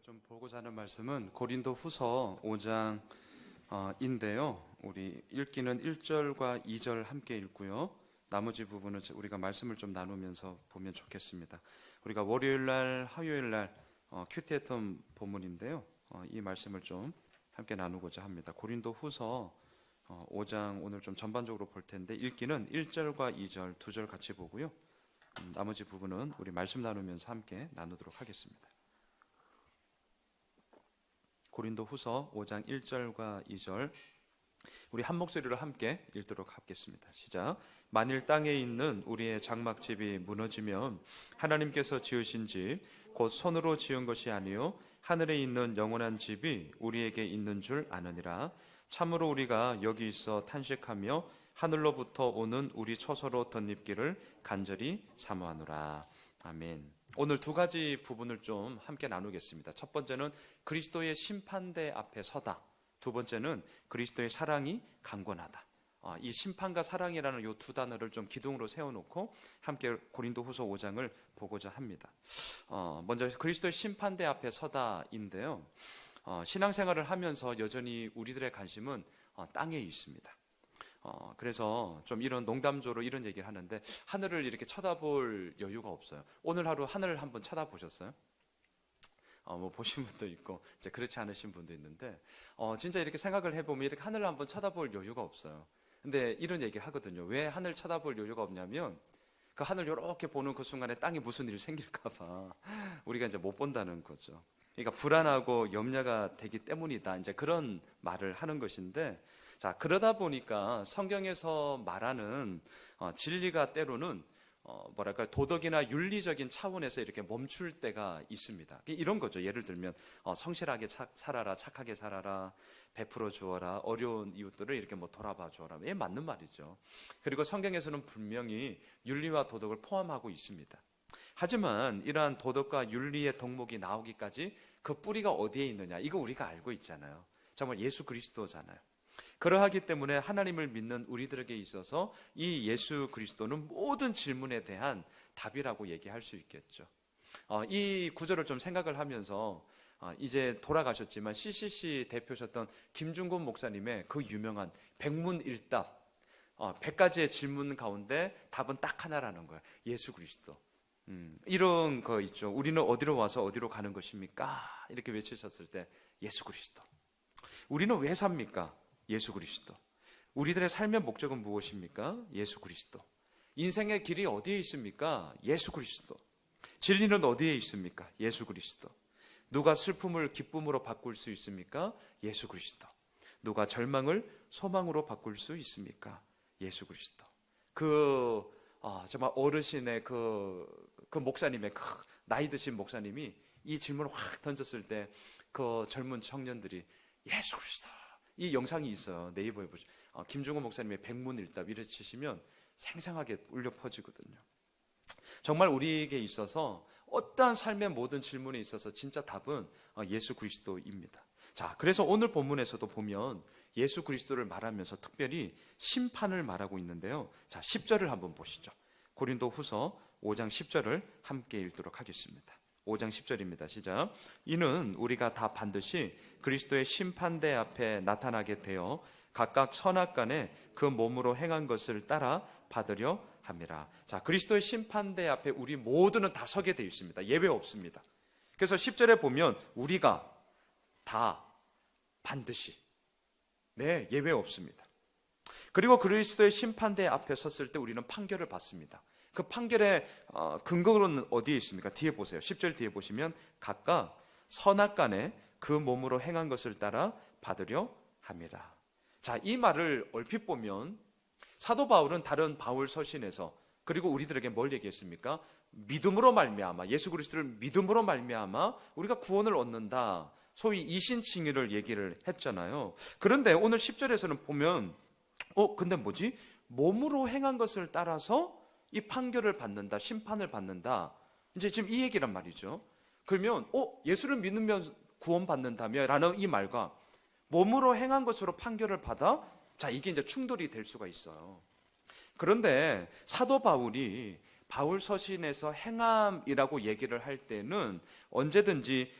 좀 보고자 하는 말씀은 고린도 후서 5장인데요. 우리 읽기는 1절과 2절 함께 읽고요. 나머지 부분은 우리가 말씀을 좀 나누면서 보면 좋겠습니다. 우리가 월요일날, 화요일날 큐티했던 본문인데요. 이 말씀을 좀 함께 나누고자 합니다. 고린도 후서 5장 오늘 좀 전반적으로 볼 텐데 읽기는 1절과 2절 두 절 같이 보고요. 나머지 부분은 우리 말씀 나누면서 함께 나누도록 하겠습니다. 고린도 후서 5장 1절과 2절 우리 한 목소리로 함께 읽도록 하겠습니다. 시작. 만일 땅에 있는 우리의 장막집이 무너지면 하나님께서 지으신 집 곧 손으로 지은 것이 아니요 하늘에 있는 영원한 집이 우리에게 있는 줄 아느니라. 참으로 우리가 여기 있어 탄식하며 하늘로부터 오는 우리 처소로 덧입기를 간절히 사모하노라. 아멘. 오늘 두 가지 부분을 좀 함께 나누겠습니다. 첫 번째는 그리스도의 심판대 앞에 서다. 두 번째는 그리스도의 사랑이 강권하다. 이 심판과 사랑이라는 이 두 단어를 좀 기둥으로 세워놓고 함께 고린도 후서 5장을 보고자 합니다. 먼저 그리스도의 심판대 앞에 서다인데요. 신앙생활을 하면서 여전히 우리들의 관심은 땅에 있습니다. 그래서 좀 이런 농담조로 이런 얘기를 하는데 하늘을 이렇게 쳐다볼 여유가 없어요. 오늘 하루 하늘을 한번 쳐다보셨어요? 뭐 보신 분도 있고 이제 그렇지 않으신 분도 있는데 진짜 이렇게 생각을 해보면 이렇게 하늘을 한번 쳐다볼 여유가 없어요. 근데 이런 얘기 하거든요. 왜 하늘 쳐다볼 여유가 없냐면 그 하늘 이렇게 보는 그 순간에 땅에 무슨 일이 생길까봐 우리가 이제 못 본다는 거죠. 그러니까 불안하고 염려가 되기 때문이다. 이제 그런 말을 하는 것인데, 자, 그러다 보니까 성경에서 말하는 진리가 때로는 뭐랄까 도덕이나 윤리적인 차원에서 이렇게 멈출 때가 있습니다. 이런 거죠. 예를 들면 성실하게 살아라, 착하게 살아라, 베풀어 주어라, 어려운 이웃들을 이렇게 뭐 돌아봐 주어라. 예, 맞는 말이죠. 그리고 성경에서는 분명히 윤리와 도덕을 포함하고 있습니다. 하지만 이러한 도덕과 윤리의 덕목이 나오기까지 그 뿌리가 어디에 있느냐, 이거 우리가 알고 있잖아요. 정말 예수 그리스도잖아요. 그러하기 때문에 하나님을 믿는 우리들에게 있어서 이 예수 그리스도는 모든 질문에 대한 답이라고 얘기할 수 있겠죠. 이 구절을 좀 생각을 하면서 이제 돌아가셨지만 CCC 대표셨던 김중곤 목사님의 그 유명한 백문일답, 100가지의 질문 가운데 답은 딱 하나라는 거예요. 예수 그리스도. 이런 거 있죠. 우리는 어디로 와서 어디로 가는 것입니까? 이렇게 외치셨을 때 예수 그리스도. 우리는 왜 삽니까? 예수 그리스도. 우리들의 삶의 목적은 무엇입니까? 예수 그리스도. 인생의 길이 어디에 있습니까? 예수 그리스도. 진리는 어디에 있습니까? 예수 그리스도. 누가 슬픔을 기쁨으로 바꿀 수 있습니까? 예수 그리스도. 누가 절망을 소망으로 바꿀 수 있습니까? 예수 그리스도. 정말 어르신의 그 목사님의 나이 드신 목사님이 이 질문을 확 던졌을 때 그 젊은 청년들이 예수 그리스도. 이 영상이 있어요. 네이버에 보시면 김중호 목사님의 백문일답 이렇게 치시면 생생하게 울려 퍼지거든요. 정말 우리에게 있어서 어떠한 삶의 모든 질문에 있어서 진짜 답은 예수 그리스도입니다. 자, 그래서 오늘 본문에서도 보면 예수 그리스도를 말하면서 특별히 심판을 말하고 있는데요. 자, 10절을 한번 보시죠. 고린도 후서 5장 10절을 함께 읽도록 하겠습니다. 5장 10절입니다. 시작. 이는 우리가 다 반드시 그리스도의 심판대 앞에 나타나게 되어 각각 선악간에 그 몸으로 행한 것을 따라 받으려 함이라. 자, 그리스도의 심판대 앞에 우리 모두는 다 서게 되어 있습니다. 예외 없습니다. 그래서 10절에 보면 우리가 다 반드시, 네, 예외 없습니다. 그리고 그리스도의 심판대 앞에 섰을 때 우리는 판결을 받습니다. 그 판결의 근거로는 어디에 있습니까? 뒤에 보세요. 10절 뒤에 보시면 각각 선악간에 그 몸으로 행한 것을 따라 받으려 함이라. 자, 이 말을 얼핏 보면 사도 바울은 다른 바울 서신에서 그리고 우리들에게 뭘 얘기했습니까? 믿음으로 말미암아, 예수 그리스도를 믿음으로 말미암아 우리가 구원을 얻는다. 소위 이신칭의를 얘기를 했잖아요. 그런데 오늘 10절에서는 보면 근데 뭐지? 몸으로 행한 것을 따라서 이 판결을 받는다, 심판을 받는다. 이제 지금 이 얘기란 말이죠. 그러면 예수를 믿으면 구원받는다며 라는 이 말과 몸으로 행한 것으로 판결을 받아? 자, 이게 이제 충돌이 될 수가 있어요. 그런데 사도 바울이 바울 서신에서 행함이라고 얘기를 할 때는 언제든지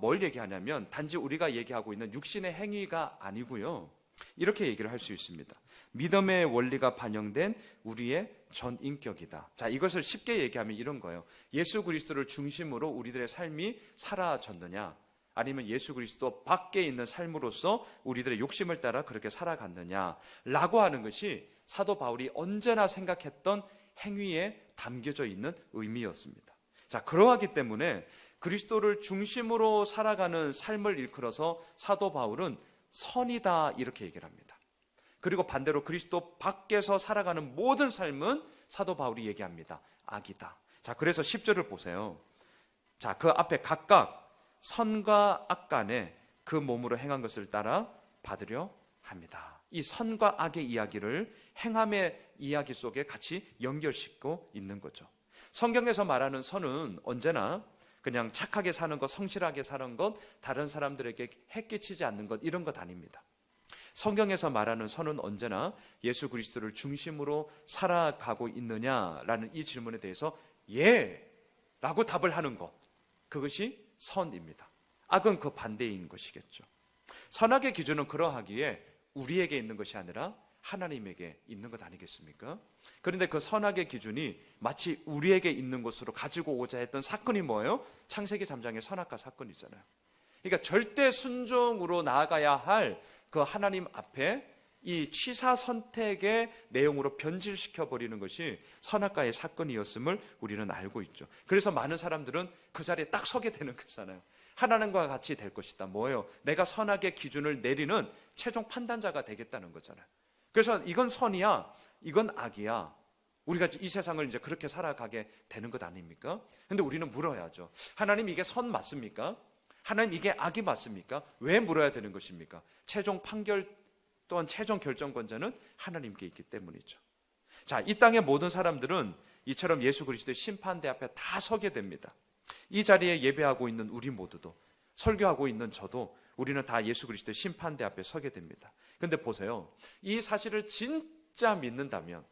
뭘 얘기하냐면 단지 우리가 얘기하고 있는 육신의 행위가 아니고요. 이렇게 얘기를 할 수 있습니다. 믿음의 원리가 반영된 우리의 전인격이다. 자, 이것을 쉽게 얘기하면 이런 거예요. 예수 그리스도를 중심으로 우리들의 삶이 사라졌느냐, 아니면 예수 그리스도 밖에 있는 삶으로서 우리들의 욕심을 따라 그렇게 살아갔느냐라고 하는 것이 사도 바울이 언제나 생각했던 행위에 담겨져 있는 의미였습니다. 자, 그러하기 때문에 그리스도를 중심으로 살아가는 삶을 일컬어서 사도 바울은 선이다 이렇게 얘기를 합니다. 그리고 반대로 그리스도 밖에서 살아가는 모든 삶은 사도 바울이 얘기합니다. 악이다. 자, 그래서 10절을 보세요. 자, 그 앞에 각각 선과 악 간에 그 몸으로 행한 것을 따라 받으려 합니다. 이 선과 악의 이야기를 행함의 이야기 속에 같이 연결시키고 있는 거죠. 성경에서 말하는 선은 언제나 그냥 착하게 사는 것, 성실하게 사는 것, 다른 사람들에게 해끼치지 않는 것, 이런 것 아닙니다. 성경에서 말하는 선은 언제나 예수 그리스도를 중심으로 살아가고 있느냐라는 이 질문에 대해서 예! 라고 답을 하는 것, 그것이 선입니다. 악은 그 반대인 것이겠죠. 선악의 기준은 그러하기에 우리에게 있는 것이 아니라 하나님에게 있는 것 아니겠습니까? 그런데 그 선악의 기준이 마치 우리에게 있는 것으로 가지고 오자 했던 사건이 뭐예요? 창세기 3장의 선악과 사건이잖아요. 그러니까 절대 순종으로 나아가야 할 그 하나님 앞에 이 취사 선택의 내용으로 변질시켜 버리는 것이 선악과의 사건이었음을 우리는 알고 있죠. 그래서 많은 사람들은 그 자리에 딱 서게 되는 거잖아요. 하나님과 같이 될 것이다. 뭐예요? 내가 선악의 기준을 내리는 최종 판단자가 되겠다는 거잖아요. 그래서 이건 선이야, 이건 악이야. 우리가 이 세상을 이제 그렇게 살아가게 되는 것 아닙니까? 근데 우리는 물어야죠. 하나님, 이게 선 맞습니까? 하나님, 이게 악이 맞습니까? 왜 물어야 되는 것입니까? 최종 판결 또한 최종 결정권자는 하나님께 있기 때문이죠. 자, 이 땅의 모든 사람들은 이처럼 예수 그리스도의 심판대 앞에 다 서게 됩니다. 이 자리에 예배하고 있는 우리 모두도, 설교하고 있는 저도, 우리는 다 예수 그리스도의 심판대 앞에 서게 됩니다. 근데 보세요. 이 사실을 진짜 믿는다면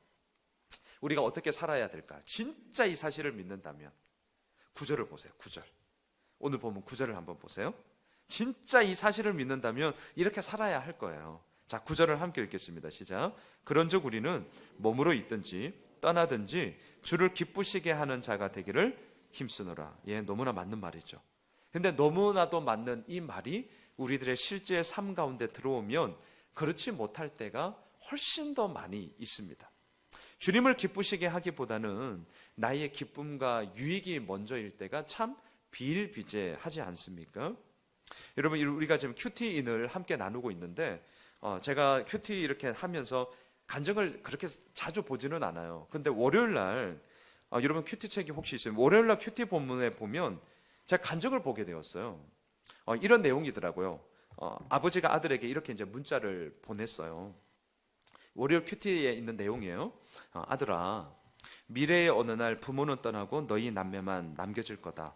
우리가 어떻게 살아야 될까요? 진짜 이 사실을 믿는다면 9절을 보세요. 9절. 오늘 보면 9절을 한번 보세요. 진짜 이 사실을 믿는다면 이렇게 살아야 할 거예요. 자, 9절을 함께 읽겠습니다. 시작. 그런즉 우리는 몸으로 있든지 떠나든지 주를 기쁘시게 하는 자가 되기를 힘쓰노라. 예, 너무나 맞는 말이죠. 근데 너무나도 맞는 이 말이 우리들의 실제 삶 가운데 들어오면 그렇지 못할 때가 훨씬 더 많이 있습니다. 주님을 기쁘시게 하기보다는 나의 기쁨과 유익이 먼저일 때가 참 비일비재하지 않습니까? 여러분, 우리가 지금 큐티인을 함께 나누고 있는데 제가 큐티 이렇게 하면서 간증을 그렇게 자주 보지는 않아요. 근데 월요일 날 여러분 큐티 책이 혹시 있으면 월요일 날 큐티 본문에 보면 제가 간증을 보게 되었어요. 이런 내용이더라고요. 아버지가 아들에게 이렇게 이제 문자를 보냈어요. 월요일 큐티에 있는 내용이에요. 아들아, 미래의 어느 날 부모는 떠나고 너희 남매만 남겨질 거다.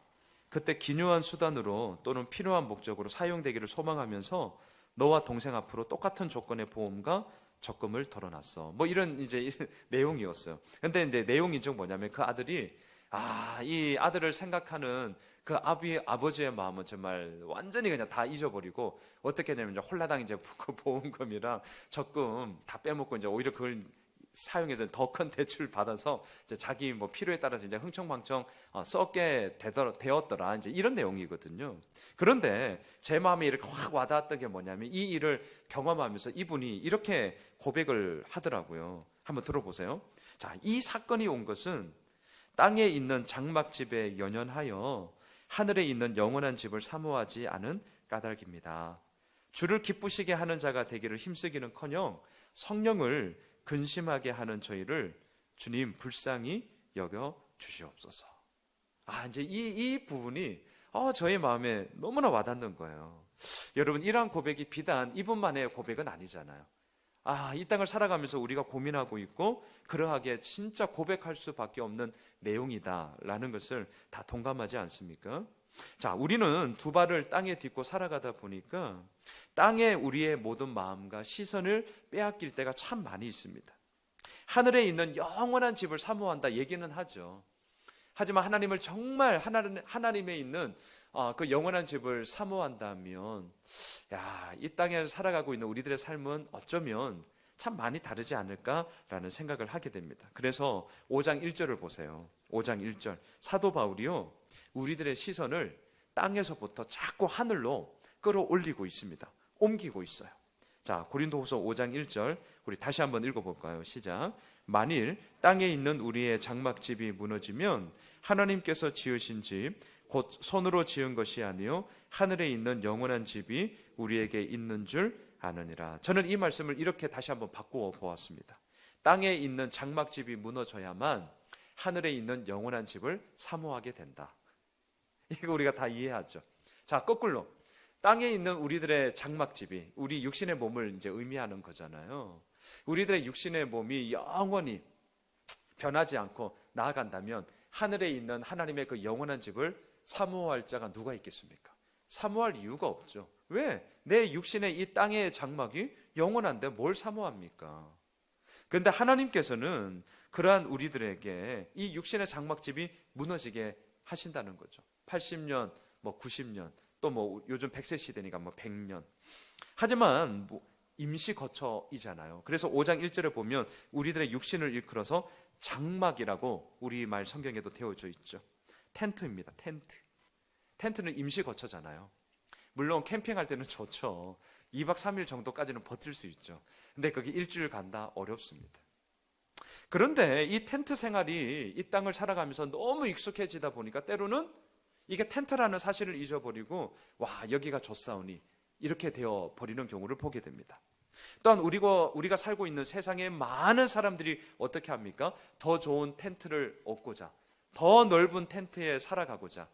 그때 기묘한 수단으로 또는 필요한 목적으로 사용되기를 소망하면서 너와 동생 앞으로 똑같은 조건의 보험과 적금을 덜어놨어. 뭐 이런 이제 내용이었어요. 근데 이제 내용이 좀 뭐냐면 그 아들이 이 아들을 생각하는 그 아버지의 마음은 정말 완전히 그냥 다 잊어버리고 어떻게 했냐면 이제 홀라당 이제 그 보험금이랑 적금 다 빼먹고 이제 오히려 그걸 사용해서 더 큰 대출 받아서 이제 자기 뭐 필요에 따라서 이제 흥청망청 썩게 되었더라. 이제 이런 내용이거든요. 그런데 제 마음에 이렇게 확 와닿았던 게 뭐냐면 이 일을 경험하면서 이분이 이렇게 고백을 하더라고요. 한번 들어보세요. 자, 이 사건이 온 것은 땅에 있는 장막집에 연연하여 하늘에 있는 영원한 집을 사모하지 않은 까닭입니다. 주를 기쁘시게 하는 자가 되기를 힘쓰기는커녕 성령을 근심하게 하는 저희를 주님 불쌍히 여겨 주시옵소서. 이제 이 부분이 저의 마음에 너무나 와닿는 거예요. 여러분, 이러한 고백이 비단 이분만의 고백은 아니잖아요. 이 땅을 살아가면서 우리가 고민하고 있고 그러하기에 진짜 고백할 수밖에 없는 내용이다라는 것을 다 동감하지 않습니까? 자, 우리는 두 발을 땅에 딛고 살아가다 보니까 땅에 우리의 모든 마음과 시선을 빼앗길 때가 참 많이 있습니다. 하늘에 있는 영원한 집을 사모한다 얘기는 하죠. 하지만 하나님을 정말 하나님에 있는 그 영원한 집을 사모한다면 이 땅에 살아가고 있는 우리들의 삶은 어쩌면 참 많이 다르지 않을까라는 생각을 하게 됩니다. 그래서 5장 1절을 보세요. 5장 1절 사도 바울이요 우리들의 시선을 땅에서부터 자꾸 하늘로 끌어올리고 있습니다. 옮기고 있어요. 자, 고린도후서 5장 1절 우리 다시 한번 읽어볼까요? 시작. 만일 땅에 있는 우리의 장막집이 무너지면 하나님께서 지으신 집 곧 손으로 지은 것이 아니요 하늘에 있는 영원한 집이 우리에게 있는 줄 아느니라. 저는 이 말씀을 이렇게 다시 한번 바꾸어 보았습니다. 땅에 있는 장막집이 무너져야만 하늘에 있는 영원한 집을 사모하게 된다. 이거 우리가 다 이해하죠. 자, 거꾸로 땅에 있는 우리들의 장막집이 우리 육신의 몸을 이제 의미하는 거잖아요. 우리들의 육신의 몸이 영원히 변하지 않고 나아간다면 하늘에 있는 하나님의 그 영원한 집을 사모할 자가 누가 있겠습니까? 사모할 이유가 없죠. 왜? 내 육신의 이 땅의 장막이 영원한데 뭘 사모합니까? 그런데 하나님께서는 그러한 우리들에게 이 육신의 장막집이 무너지게 하신다는 거죠. 80년, 90년, 또 요즘 100세 시대니까 100년. 하지만 임시 거처이잖아요. 그래서 5장 1절에 보면 우리들의 육신을 일컬어서 장막이라고 우리말 성경에도 되어져 있죠. 텐트입니다. 텐트는 임시 거처잖아요. 물론 캠핑할 때는 좋죠. 2박 3일 정도까지는 버틸 수 있죠. 근데 거기 일주일 간다? 어렵습니다. 그런데 이 텐트 생활이 이 땅을 살아가면서 너무 익숙해지다 보니까 때로는 이게 텐트라는 사실을 잊어버리고 여기가 좋사오니 이렇게 되어버리는 경우를 보게 됩니다. 또한 우리가 살고 있는 세상의 많은 사람들이 어떻게 합니까? 더 좋은 텐트를 얻고자, 더 넓은 텐트에 살아가고자,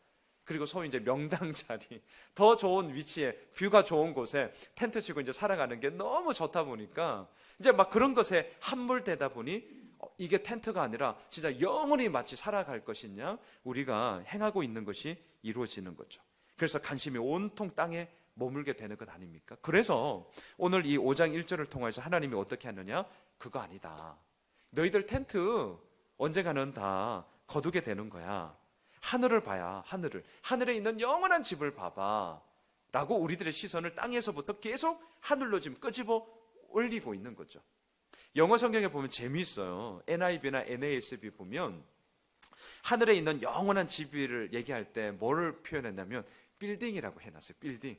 그리고 소위 이제 명당 자리, 더 좋은 위치에 뷰가 좋은 곳에 텐트 치고 이제 살아가는 게 너무 좋다 보니까 이제 그런 것에 함몰되다 보니 이게 텐트가 아니라 진짜 영원히 마치 살아갈 것이냐 우리가 행하고 있는 것이 이루어지는 거죠. 그래서 관심이 온통 땅에 머물게 되는 것 아닙니까? 그래서 오늘 이 5장 1절을 통해서 하나님이 어떻게 하느냐? 그거 아니다. 너희들 텐트 언젠가는 다 거두게 되는 거야. 하늘을 봐야 하늘에 있는 영원한 집을 봐봐 라고 우리들의 시선을 땅에서부터 계속 하늘로 지금 끄집어 올리고 있는 거죠. 영어 성경에 보면 재미있어요. NIV나 NASB 보면 하늘에 있는 영원한 집을 얘기할 때 뭐를 표현했냐면 빌딩이라고 해놨어요. 빌딩.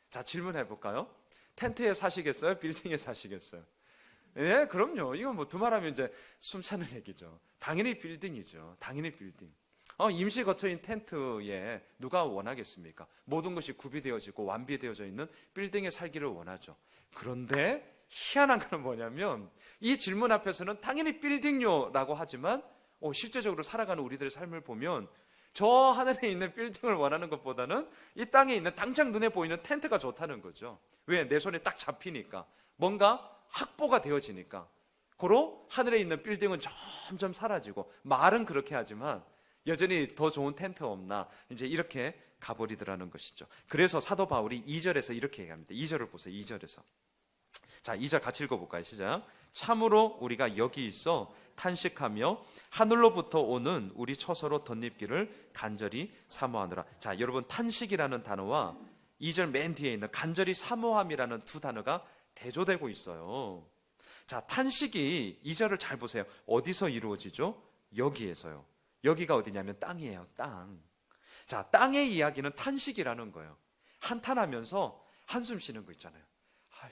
자, 질문해 볼까요? 텐트에 사시겠어요? 빌딩에 사시겠어요? 네, 그럼요. 이건 두말하면 이제 숨차는 얘기죠. 당연히 빌딩이죠. 당연히 빌딩. 임시 거처인 텐트에 누가 원하겠습니까? 모든 것이 구비되어지고 완비되어져 있는 빌딩에 살기를 원하죠. 그런데 희한한 건 뭐냐면 이 질문 앞에서는 당연히 빌딩요라고 하지만 실제적으로 살아가는 우리들의 삶을 보면 저 하늘에 있는 빌딩을 원하는 것보다는 이 땅에 있는 당장 눈에 보이는 텐트가 좋다는 거죠. 왜? 내 손에 딱 잡히니까, 뭔가 확보가 되어지니까. 고로 하늘에 있는 빌딩은 점점 사라지고, 말은 그렇게 하지만 여전히 더 좋은 텐트 없나, 이제 이렇게 가버리더라는 것이죠. 그래서 사도 바울이 2절에서 이렇게 얘기합니다. 2절을 보세요. 2절에서. 자, 2절 같이 읽어볼까요? 시작. 참으로 우리가 여기 있어 탄식하며 하늘로부터 오는 우리 처소로 덧입기를 간절히 사모하노라. 자, 여러분, 탄식이라는 단어와 2절 맨 뒤에 있는 간절히 사모함이라는 두 단어가 대조되고 있어요. 자, 탄식이 2절을 잘 보세요. 어디서 이루어지죠? 여기에서요. 여기가 어디냐면 땅이에요. 땅. 자, 땅의 이야기는 탄식이라는 거예요. 한탄하면서 한숨 쉬는 거 있잖아요. 아휴,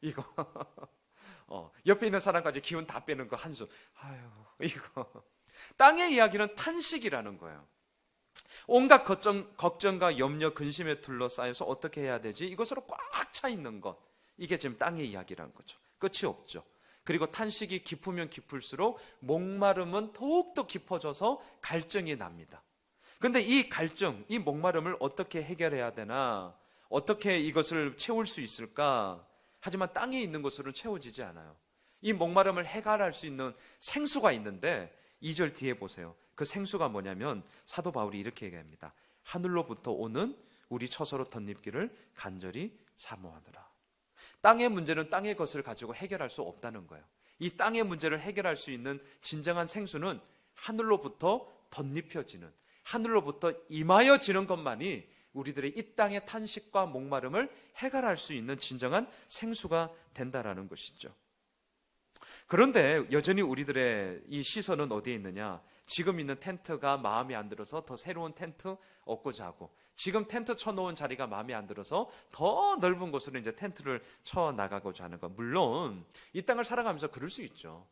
이거 옆에 있는 사람까지 기운 다 빼는 거 한숨. 아휴, 이거. 땅의 이야기는 탄식이라는 거예요. 온갖 걱정과 염려, 근심에 둘러싸여서 어떻게 해야 되지? 이것으로 꽉 차 있는 것. 이게 지금 땅의 이야기라는 거죠. 끝이 없죠. 그리고 탄식이 깊으면 깊을수록 목마름은 더욱더 깊어져서 갈증이 납니다. 그런데 이 갈증, 이 목마름을 어떻게 해결해야 되나? 어떻게 이것을 채울 수 있을까? 하지만 땅에 있는 것으로는 채워지지 않아요. 이 목마름을 해결할 수 있는 생수가 있는데 2절 뒤에 보세요. 그 생수가 뭐냐면 사도 바울이 이렇게 얘기합니다. 하늘로부터 오는 우리 처소로 덧입기를 간절히 사모하노라. 땅의 문제는 땅의 것을 가지고 해결할 수 없다는 거예요. 이 땅의 문제를 해결할 수 있는 진정한 생수는 하늘로부터 덧입혀지는, 하늘로부터 임하여지는 것만이 우리들의 이 땅의 탄식과 목마름을 해결할 수 있는 진정한 생수가 된다라는 것이죠. 그런데 여전히 우리들의 이 시선은 어디에 있느냐? 지금 있는 텐트가 마음에 안 들어서 더 새로운 텐트 얻고자 하고, 지금 텐트 쳐놓은 자리가 마음에 안 들어서 더 넓은 곳으로 이제 텐트를 쳐 나가고자 하는 것. 물론 이 땅을 살아가면서 그럴 수 있죠.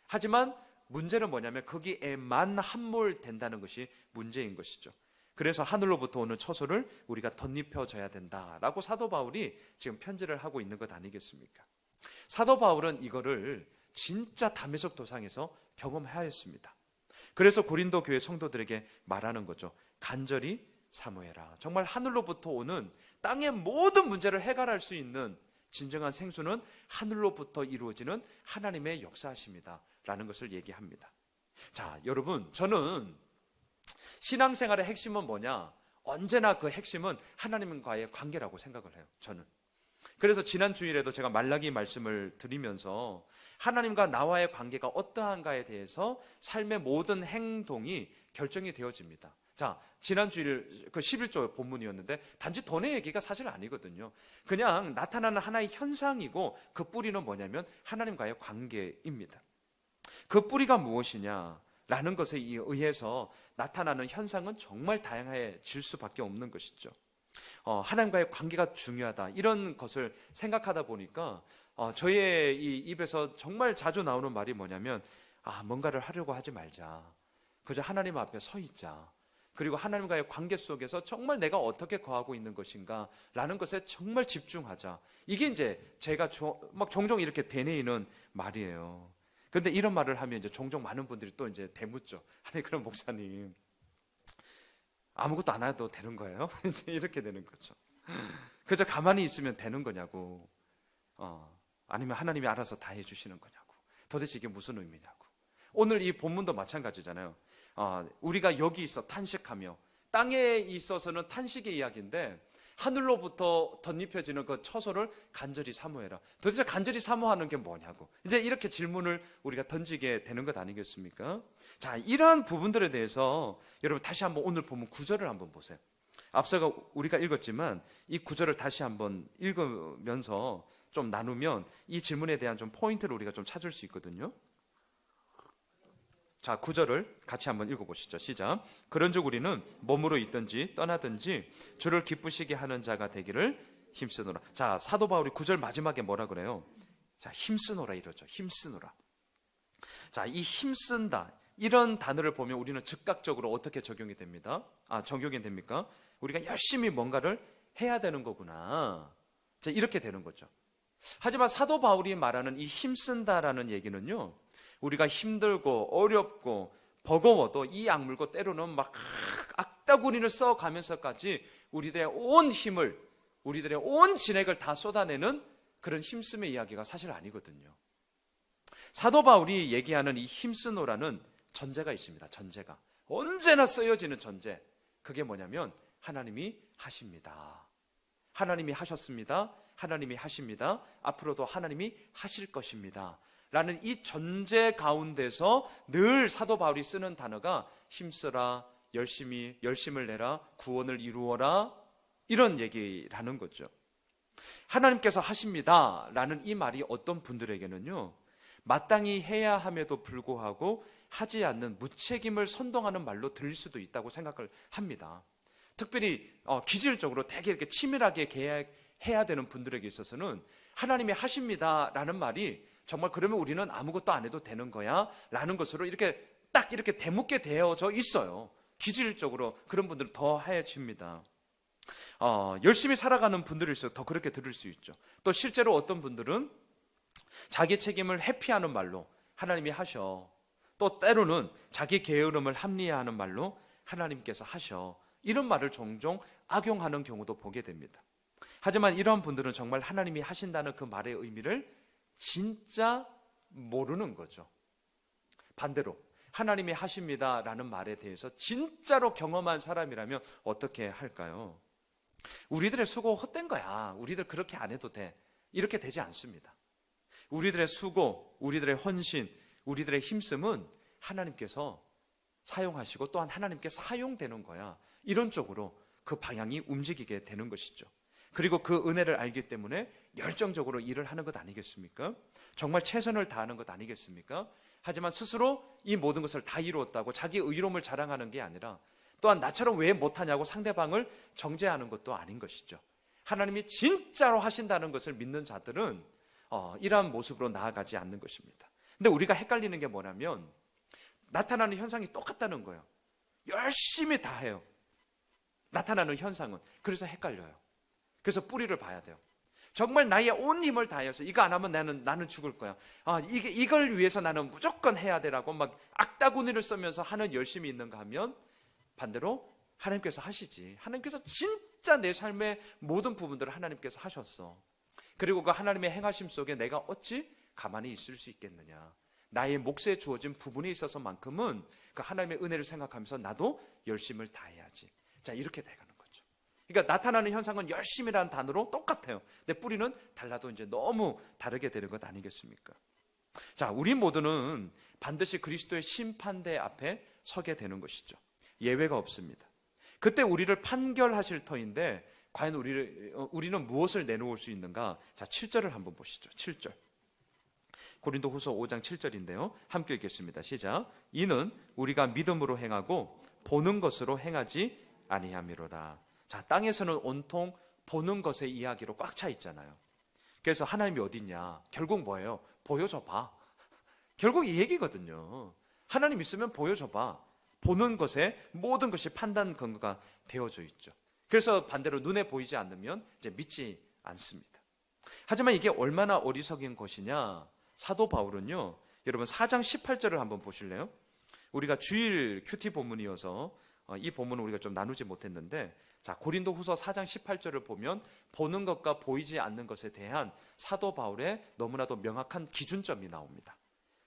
하지만 문제는 뭐냐면 거기에만 함몰된다는 것이 문제인 것이죠. 그래서 하늘로부터 오는 처소를 우리가 덧입혀져야 된다라고 사도 바울이 지금 편지를 하고 있는 것 아니겠습니까? 사도 바울은 이거를 진짜 다메섹 도상에서 경험하였습니다. 그래서 고린도 교회 성도들에게 말하는 거죠. 간절히 사모해라. 정말 하늘로부터 오는 땅의 모든 문제를 해결할 수 있는 진정한 생수는 하늘로부터 이루어지는 하나님의 역사하십니다 라는 것을 얘기합니다. 자, 여러분, 저는 신앙생활의 핵심은 뭐냐? 언제나 그 핵심은 하나님과의 관계라고 생각을 해요. 저는. 그래서 지난 주일에도 제가 말라기 말씀을 드리면서 하나님과 나와의 관계가 어떠한가에 대해서 삶의 모든 행동이 결정이 되어집니다. 자, 지난 주일 그 11조 본문이었는데 단지 돈의 얘기가 사실 아니거든요. 그냥 나타나는 하나의 현상이고 그 뿌리는 뭐냐면 하나님과의 관계입니다. 그 뿌리가 무엇이냐? 라는 것에 의해서 나타나는 현상은 정말 다양해질 수밖에 없는 것이죠. 하나님과의 관계가 중요하다, 이런 것을 생각하다 보니까 저의 이 입에서 정말 자주 나오는 말이 뭐냐면, 뭔가를 하려고 하지 말자. 그저 하나님 앞에 서 있자. 그리고 하나님과의 관계 속에서 정말 내가 어떻게 거하고 있는 것인가 라는 것에 정말 집중하자. 이게 이제 제가 막 종종 이렇게 되뇌이는 말이에요. 근데 이런 말을 하면 이제 종종 많은 분들이 또 이제 대묻죠. 아니, 그럼 목사님, 아무것도 안 해도 되는 거예요? 이제 이렇게 되는 거죠. 그저 가만히 있으면 되는 거냐고. 아니면 하나님이 알아서 다 해주시는 거냐고. 도대체 이게 무슨 의미냐고. 오늘 이 본문도 마찬가지잖아요. 우리가 여기 있어 탄식하며, 땅에 있어서는 탄식의 이야기인데 하늘로부터 덧입혀지는 그 처소를 간절히 사모해라. 도대체 간절히 사모하는 게 뭐냐고. 이제 이렇게 질문을 우리가 던지게 되는 것 아니겠습니까? 자, 이러한 부분들에 대해서 여러분 다시 한번 오늘 본문 9절을 한번 보세요. 앞서가 우리가 읽었지만 이 9절을 다시 한번 읽으면서 좀 나누면 이 질문에 대한 좀 포인트를 우리가 좀 찾을 수 있거든요. 자, 9절을 같이 한번 읽어보시죠. 시작. 그런즉 우리는 몸으로 있든지 떠나든지 주를 기쁘시게 하는 자가 되기를 힘쓰노라. 자, 사도 바울이 9절 마지막에 뭐라 그래요? 자, 힘쓰노라 이러죠. 힘쓰노라. 자, 이 힘쓴다, 이런 단어를 보면 우리는 즉각적으로 어떻게 적용이 됩니다? 적용이 됩니까? 우리가 열심히 뭔가를 해야 되는 거구나. 자, 이렇게 되는 거죠. 하지만 사도 바울이 말하는 이 힘쓴다라는 얘기는요, 우리가 힘들고 어렵고 버거워도 이 악물고 때로는 막 악다구니를 써가면서까지 우리들의 온 힘을, 우리들의 온 진액을 다 쏟아내는 그런 힘씀의 이야기가 사실 아니거든요. 사도 바울이 얘기하는 이 힘쓰노라는 전제가 있습니다. 전제가 언제나 쓰여지는 전제, 그게 뭐냐면 하나님이 하십니다. 하나님이 하셨습니다. 하나님이 하십니다. 앞으로도 하나님이 하실 것입니다 라는 이 전제 가운데서 늘 사도 바울이 쓰는 단어가 힘쓰라, 열심을 내라, 구원을 이루어라, 이런 얘기라는 거죠. 하나님께서 하십니다 라는 이 말이 어떤 분들에게는요, 마땅히 해야 함에도 불구하고 하지 않는 무책임을 선동하는 말로 들릴 수도 있다고 생각을 합니다. 특별히 기질적으로 되게 이렇게 치밀하게 계획해야 되는 분들에게 있어서는 하나님이 하십니다 라는 말이 정말 그러면 우리는 아무것도 안 해도 되는 거야 라는 것으로 이렇게 딱 이렇게 대묻게 되어져 있어요. 기질적으로 그런 분들은 더 하얘집니다. 열심히 살아가는 분들일수록 더 그렇게 들을 수 있죠. 또 실제로 어떤 분들은 자기 책임을 회피하는 말로 하나님이 하셔, 또 때로는 자기 게으름을 합리화하는 말로 하나님께서 하셔, 이런 말을 종종 악용하는 경우도 보게 됩니다. 하지만 이런 분들은 정말 하나님이 하신다는 그 말의 의미를 진짜 모르는 거죠. 반대로 하나님이 하십니다 라는 말에 대해서 진짜로 경험한 사람이라면 어떻게 할까요? 우리들의 수고 헛된 거야, 우리들 그렇게 안 해도 돼, 이렇게 되지 않습니다. 우리들의 수고, 우리들의 헌신, 우리들의 힘씀은 하나님께서 사용하시고 또한 하나님께 사용되는 거야. 이런 쪽으로 그 방향이 움직이게 되는 것이죠. 그리고 그 은혜를 알기 때문에 열정적으로 일을 하는 것 아니겠습니까? 정말 최선을 다하는 것 아니겠습니까? 하지만 스스로 이 모든 것을 다 이루었다고 자기 의로움을 자랑하는 게 아니라, 또한 나처럼 왜 못하냐고 상대방을 정죄하는 것도 아닌 것이죠. 하나님이 진짜로 하신다는 것을 믿는 자들은 이러한 모습으로 나아가지 않는 것입니다. 근데 우리가 헷갈리는 게 뭐냐면 나타나는 현상이 똑같다는 거예요. 열심히 다 해요. 나타나는 현상은. 그래서 헷갈려요. 그래서 뿌리를 봐야 돼요. 정말 나의 온 힘을 다해서 이거 안 하면 나는 죽을 거야. 이걸 위해서 나는 무조건 해야 되라고 막 악다구니를 쓰면서 하는 열심이 있는가 하면 반대로 하나님께서 하시지. 하나님께서 진짜 내 삶의 모든 부분들을 하나님께서 하셨어. 그리고 그 하나님의 행하심 속에 내가 어찌 가만히 있을 수 있겠느냐. 나의 몫에 주어진 부분에 있어서만큼은 그 하나님의 은혜를 생각하면서 나도 열심을 다해야지. 자, 이렇게 돼가는 거죠. 그러니까 나타나는 현상은 열심이라는 단어로 똑같아요. 근데 뿌리는 달라도 이제 너무 다르게 되는 것 아니겠습니까? 자, 우리 모두는 반드시 그리스도의 심판대 앞에 서게 되는 것이죠. 예외가 없습니다. 그때 우리를 판결하실 터인데 과연 우리는 무엇을 내놓을 수 있는가? 자, 7절을 한번 보시죠. 7절. 고린도후서 5장 7절인데요. 함께 읽겠습니다. 시작. 이는 우리가 믿음으로 행하고 보는 것으로 행하지 아니함이로다. 자, 땅에서는 온통 보는 것의 이야기로 꽉 차 있잖아요. 그래서 하나님이 어디 있냐? 결국 뭐예요? 보여줘 봐. 결국 이 얘기거든요. 하나님 있으면 보여줘 봐. 보는 것에 모든 것이 판단 근거가 되어져 있죠. 그래서 반대로 눈에 보이지 않으면 이제 믿지 않습니다. 하지만 이게 얼마나 어리석인 것이냐? 사도 바울은요, 여러분 4장 18절을 한번 보실래요? 우리가 주일 큐티 본문이어서 이 본문은 우리가 좀 나누지 못했는데, 자, 고린도후서 4장 18절을 보면 보는 것과 보이지 않는 것에 대한 사도 바울의 너무나도 명확한 기준점이 나옵니다.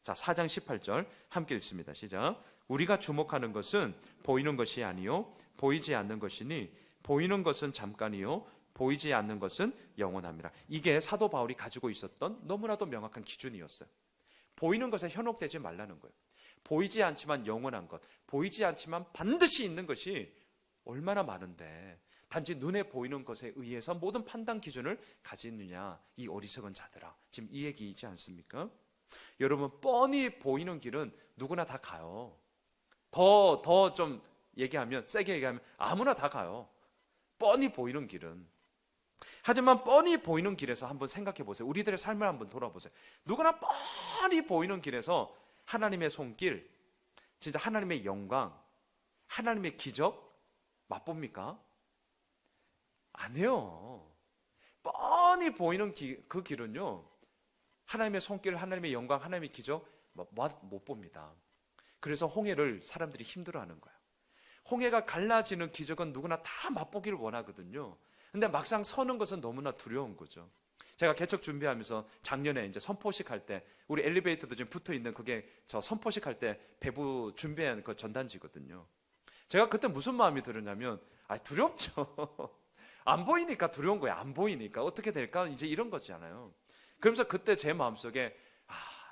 자, 4장 18절 함께 읽습니다. 시작. 우리가 주목하는 것은 보이는 것이 아니요 보이지 않는 것이니 보이는 것은 잠깐이요 보이지 않는 것은 영원함이라. 이게 사도 바울이 가지고 있었던 너무나도 명확한 기준이었어요. 보이는 것에 현혹되지 말라는 거예요. 보이지 않지만 영원한 것, 보이지 않지만 반드시 있는 것이 얼마나 많은데 단지 눈에 보이는 것에 의해서 모든 판단 기준을 가지느냐, 이 어리석은 자들아. 지금 이 얘기이지 않습니까? 여러분, 뻔히 보이는 길은 누구나 다 가요. 더 좀 얘기하면, 세게 얘기하면 아무나 다 가요. 뻔히 보이는 길은. 하지만 뻔히 보이는 길에서 한번 생각해 보세요. 우리들의 삶을 한번 돌아보세요. 누구나 뻔히 보이는 길에서 하나님의 손길, 진짜 하나님의 영광, 하나님의 기적 맛봅니까? 안 해요. 뻔히 보이는 그 길은요, 하나님의 손길, 하나님의 영광, 하나님의 기적 못 봅니다. 그래서 홍해를 사람들이 힘들어하는 거예요. 홍해가 갈라지는 기적은 누구나 다 맛보기를 원하거든요. 근데 막상 서는 것은 너무나 두려운 거죠. 제가 개척 준비하면서 작년에 이제 선포식 할 때, 우리 엘리베이터도 지금 붙어 있는 그게 저 선포식 할 때 배부 준비한 그 전단지거든요. 제가 그때 무슨 마음이 들었냐면, 두렵죠. 안 보이니까 두려운 거예요. 안 보이니까 어떻게 될까? 이제 이런 거잖아요. 그러면서 그때 제 마음속에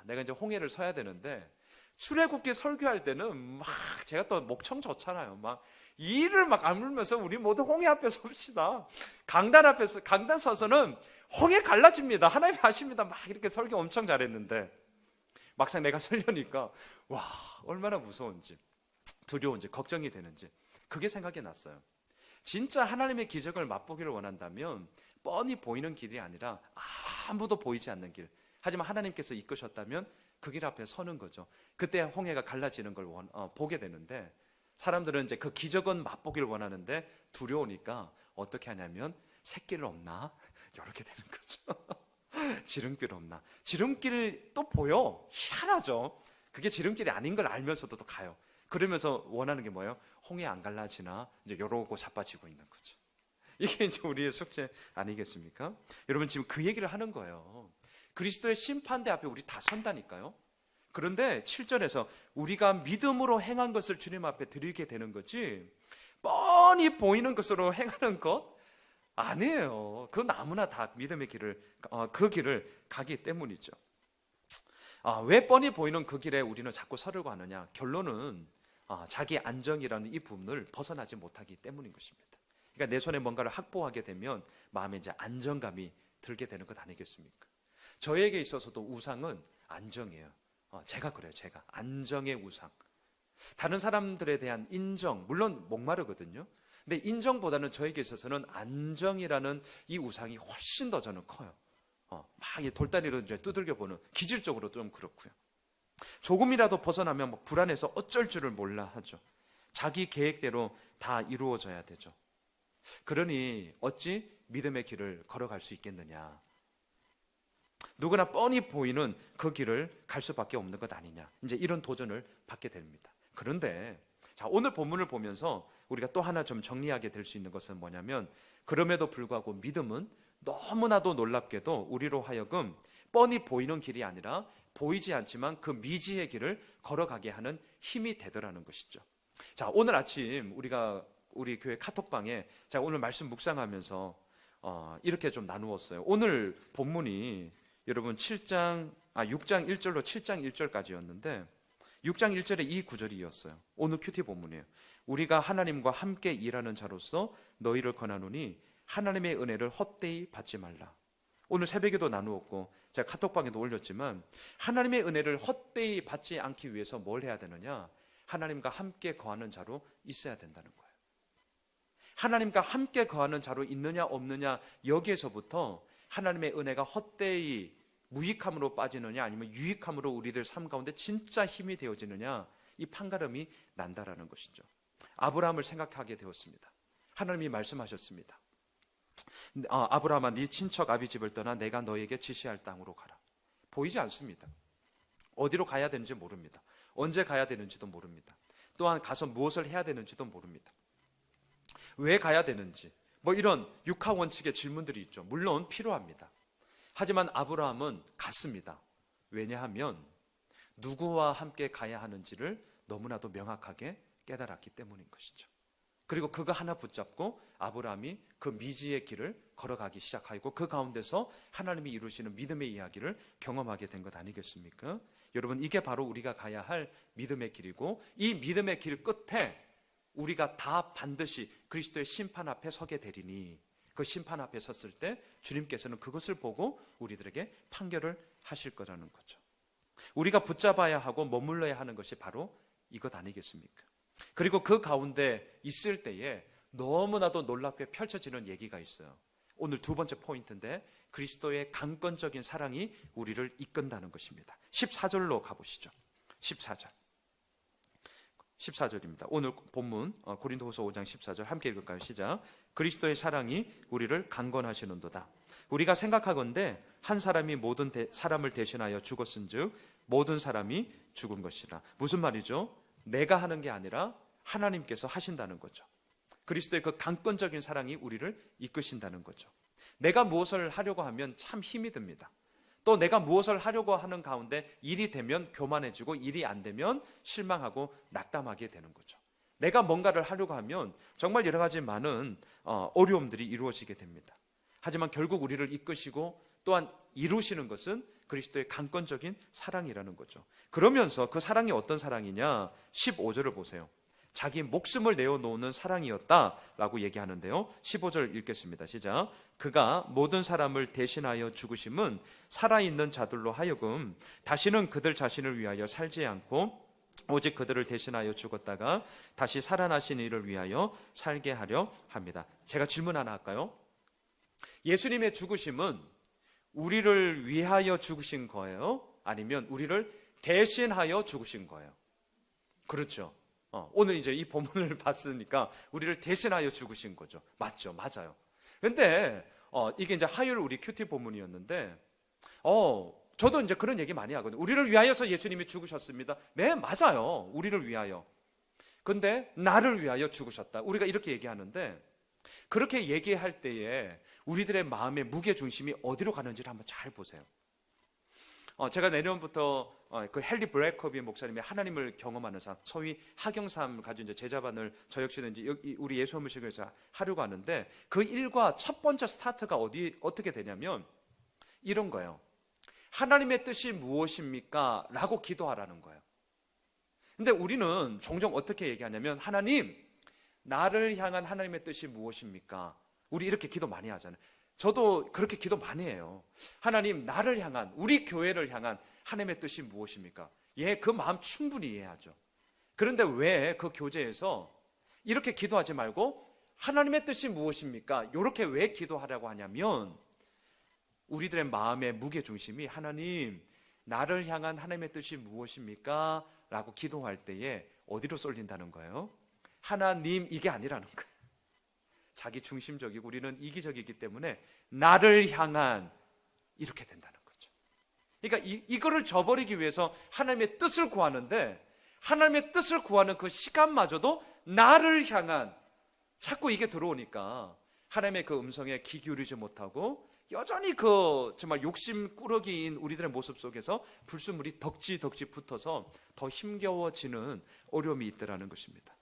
내가 이제 홍해를 서야 되는데, 출애굽기 설교할 때는 막 제가 또 목청 좋잖아요. 막 이를 막 아물면서 우리 모두 홍해 앞에 섭시다. 강단 서서는 홍해 갈라집니다. 하나님이 하십니다. 막 이렇게 설교 엄청 잘했는데 막상 내가 설려니까 와, 얼마나 무서운지, 두려운지, 걱정이 되는지 그게 생각이 났어요. 진짜 하나님의 기적을 맛보기를 원한다면 뻔히 보이는 길이 아니라 아무도 보이지 않는 길, 하지만 하나님께서 이끄셨다면 그 길 앞에 서는 거죠. 그때 홍해가 갈라지는 걸 보게 되는데, 사람들은 이제 그 기적은 맛보기를 원하는데 두려우니까 어떻게 하냐면 샛길 없나? 이렇게 되는 거죠. 지름길 없나? 지름길 또 보여. 희한하죠. 그게 지름길이 아닌 걸 알면서도 또 가요. 그러면서 원하는 게 뭐예요? 홍해 안 갈라지나? 이제 이러고 자빠지고 있는 거죠. 이게 이제 우리의 숙제 아니겠습니까? 여러분, 지금 그 얘기를 하는 거예요. 그리스도의 심판대 앞에 우리 다 선다니까요. 그런데 7절에서 우리가 믿음으로 행한 것을 주님 앞에 드리게 되는 거지, 뻔히 보이는 것으로 행하는 것 아니에요. 그건 아무나 다 믿음의 길을, 그 길을 가기 때문이죠. 왜 뻔히 보이는 그 길에 우리는 자꾸 서려고 하느냐? 결론은 자기 안정이라는 이 부분을 벗어나지 못하기 때문인 것입니다. 그러니까 내 손에 뭔가를 확보하게 되면 마음에 이제 안정감이 들게 되는 것 아니겠습니까? 저에게 있어서도 우상은 안정이에요. 제가 그래요. 제가 안정의 우상. 다른 사람들에 대한 인정, 물론 목마르거든요. 근데 인정보다는 저에게 있어서는 안정이라는 이 우상이 훨씬 더 저는 커요. 막 이 돌다리로 이제 두들겨 보는, 기질적으로 좀 그렇고요. 조금이라도 벗어나면 막 불안해서 어쩔 줄을 몰라 하죠. 자기 계획대로 다 이루어져야 되죠. 그러니 어찌 믿음의 길을 걸어갈 수 있겠느냐? 누구나 뻔히 보이는 그 길을 갈 수밖에 없는 것 아니냐? 이제 이런 도전을 받게 됩니다. 그런데 자, 오늘 본문을 보면서 우리가 또 하나 좀 정리하게 될 수 있는 것은 뭐냐면, 그럼에도 불구하고 믿음은 너무나도 놀랍게도 우리로 하여금 뻔히 보이는 길이 아니라 보이지 않지만 그 미지의 길을 걸어가게 하는 힘이 되더라는 것이죠. 자, 오늘 아침 우리 교회 카톡방에 제가 오늘 말씀 묵상하면서 이렇게 좀 나누었어요. 오늘 본문이 여러분 6장 1절로 7장 1절까지였는데 6장 1절에 이 구절이 이었어요. 오늘 큐티 본문이에요. 우리가 하나님과 함께 일하는 자로서 너희를 권하노니 하나님의 은혜를 헛되이 받지 말라. 오늘 새벽에도 나누었고 제가 카톡방에도 올렸지만, 하나님의 은혜를 헛되이 받지 않기 위해서 뭘 해야 되느냐? 하나님과 함께 거하는 자로 있어야 된다는 거예요. 하나님과 함께 거하는 자로 있느냐 없느냐, 여기에서부터 하나님의 은혜가 헛되이 무익함으로 빠지느냐 아니면 유익함으로 우리들 삶 가운데 진짜 힘이 되어지느냐, 이 판가름이 난다라는 것이죠. 아브라함을 생각하게 되었습니다. 하나님이 말씀하셨습니다. 아브라함아, 네 친척 아비 집을 떠나 내가 너에게 지시할 땅으로 가라. 보이지 않습니다. 어디로 가야 되는지 모릅니다. 언제 가야 되는지도 모릅니다. 또한 가서 무엇을 해야 되는지도 모릅니다. 왜 가야 되는지, 이런 육하 원칙의 질문들이 있죠. 물론 필요합니다. 하지만 아브라함은 갔습니다. 왜냐하면 누구와 함께 가야 하는지를 너무나도 명확하게 깨달았기 때문인 것이죠. 그리고 그거 하나 붙잡고 아브라함이 그 미지의 길을 걸어가기 시작하고 그 가운데서 하나님이 이루시는 믿음의 이야기를 경험하게 된 것 아니겠습니까? 여러분, 이게 바로 우리가 가야 할 믿음의 길이고, 이 믿음의 길 끝에 우리가 다 반드시 그리스도의 심판 앞에 서게 되리니, 그 심판 앞에 섰을 때 주님께서는 그것을 보고 우리들에게 판결을 하실 거라는 거죠. 우리가 붙잡아야 하고 머물러야 하는 것이 바로 이것 아니겠습니까? 그리고 그 가운데 있을 때에 너무나도 놀랍게 펼쳐지는 얘기가 있어요. 오늘 두 번째 포인트인데, 그리스도의 강권적인 사랑이 우리를 이끈다는 것입니다. 14절로 가보시죠. 14절입니다. 오늘 본문 고린도후서 5장 14절 함께 읽을까요? 시작. 그리스도의 사랑이 우리를 강권하시는도다. 우리가 생각하건대 한 사람이 모든 사람을 대신하여 죽었은즉 모든 사람이 죽은 것이라. 무슨 말이죠? 내가 하는 게 아니라 하나님께서 하신다는 거죠. 그리스도의 그 강권적인 사랑이 우리를 이끄신다는 거죠. 내가 무엇을 하려고 하면 참 힘이 듭니다. 또 내가 무엇을 하려고 하는 가운데 일이 되면 교만해지고, 일이 안 되면 실망하고 낙담하게 되는 거죠. 내가 뭔가를 하려고 하면 정말 여러 가지 많은 어려움들이 이루어지게 됩니다. 하지만 결국 우리를 이끄시고 또한 이루시는 것은 그리스도의 강권적인 사랑이라는 거죠. 그러면서 그 사랑이 어떤 사랑이냐? 15절을 보세요. 자기 목숨을 내어놓는 사랑이었다라고 얘기하는데요. 15절 읽겠습니다. 시작. 그가 모든 사람을 대신하여 죽으심은 살아있는 자들로 하여금 다시는 그들 자신을 위하여 살지 않고 오직 그들을 대신하여 죽었다가 다시 살아나신 이를 위하여 살게 하려 합니다. 제가 질문 하나 할까요? 예수님의 죽으심은 우리를 위하여 죽으신 거예요? 아니면 우리를 대신하여 죽으신 거예요? 그렇죠. 오늘 이제 이 본문을 봤으니까 우리를 대신하여 죽으신 거죠. 맞죠? 맞아요. 근데 이게 이제 화요일 우리 큐티 본문이었는데 저도 이제 그런 얘기 많이 하거든요. 우리를 위하여서 예수님이 죽으셨습니다. 네, 맞아요. 우리를 위하여. 근데 나를 위하여 죽으셨다. 우리가 이렇게 얘기하는데, 그렇게 얘기할 때에 우리들의 마음의 무게 중심이 어디로 가는지를 한번 잘 보세요. 제가 내년부터 그 헨리 브레이커비 목사님의 하나님을 경험하는 삶, 소위 하경삼 가지고 이제 제자반을 저 역시는 이제 우리 예수원무식에서 하려고 하는데, 그 일과 첫 번째 스타트가 어떻게 되냐면 이런 거예요. 하나님의 뜻이 무엇입니까? 라고 기도하라는 거예요. 근데 우리는 종종 어떻게 얘기하냐면, 하나님, 나를 향한 하나님의 뜻이 무엇입니까? 우리 이렇게 기도 많이 하잖아요. 저도 그렇게 기도 많이 해요. 하나님, 나를 향한, 우리 교회를 향한 하나님의 뜻이 무엇입니까? 예, 그 마음 충분히 이해하죠. 그런데 왜 그 교제에서 이렇게 기도하지 말고 하나님의 뜻이 무엇입니까? 이렇게 왜 기도하라고 하냐면, 우리들의 마음의 무게중심이 하나님, 나를 향한 하나님의 뜻이 무엇입니까? 라고 기도할 때에 어디로 쏠린다는 거예요? 하나님, 이게 아니라는 거예요. 자기 중심적이고 우리는 이기적이기 때문에 나를 향한, 이렇게 된다는 거죠. 그러니까 이거를 저버리기 위해서 하나님의 뜻을 구하는데, 하나님의 뜻을 구하는 그 시간마저도 나를 향한, 자꾸 이게 들어오니까 하나님의 그 음성에 귀 기울이지 못하고 여전히 그 정말 욕심 꾸러기인 우리들의 모습 속에서 불순물이 덕지 붙어서 더 힘겨워지는 어려움이 있더라는 것입니다.